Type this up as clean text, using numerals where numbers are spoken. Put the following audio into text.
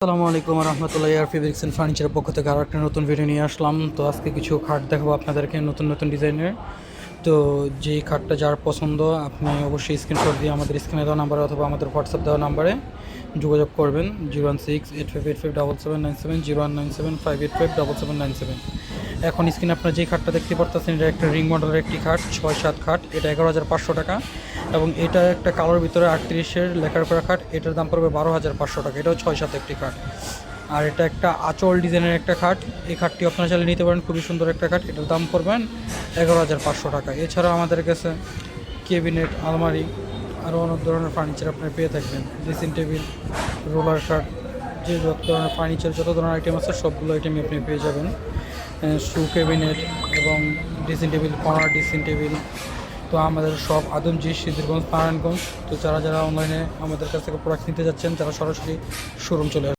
আসসালামু আলাইকুম রহমতুল্লাহ। Arfi bricks and ফার্নিচারের পক্ষ থেকে আরও একটা নতুন ভিডিও নিয়ে আসলাম। তো আজকে কিছু খাট দেখাবো আপনাদেরকে, নতুন নতুন ডিজাইনের। তো যেই খাটটা যার পছন্দ আপনি অবশ্যই স্ক্রিনশট দিয়ে আমাদের স্ক্রিনে দেওয়া নাম্বারে অথবা আমাদের হোয়াটসঅ্যাপ দেওয়া নাম্বারে যোগাযোগ করবেন। 01685857797, 019758577797। এখন স্ক্রিনে আপনার যে খাটটা দেখতে পারতেছেন এটা একটা রিং মডেলের একটি খাট, 6-7 খাট। এটা 11,500 টাকা। এবং এটা একটা কালোর ভিতরে 38-এর লেখার করা খাট, এটার দাম পড়বে 12,500 টাকা। এটাও 6-7 একটি খাট। আর এটা একটা আঁচল ডিজাইনের একটা খাট, এই খাটটি আপনারা চাইলে নিতে পারেন, খুবই সুন্দর একটা খাট। এটার দাম পড়বেন 11,500 টাকা। এছাড়াও আমাদের কাছে কেবিনেট, আলমারি আরও অনেক ধরনের ফার্নিচার আপনারা পেয়ে থাকবেন। ড্রেসিং টেবিল, রোলার খাট, যে যত ধরনের ফার্নিচার, যত ধরনের আইটেম আছে সবগুলো আইটেমই আপনি পেয়ে যাবেন। শু ক্যাবিনেট এবং dressing table, corner dressing table. তো আমাদের সব আদমজি, সিদ্ধিরগঞ্জ, নারায়ণগঞ্জ। তো যারা যারা অনলাইনে আমাদের কাছ থেকে প্রোডাক্ট নিতে যাচ্ছেন, তারা সরাসরি শোরুম চলে আসবে।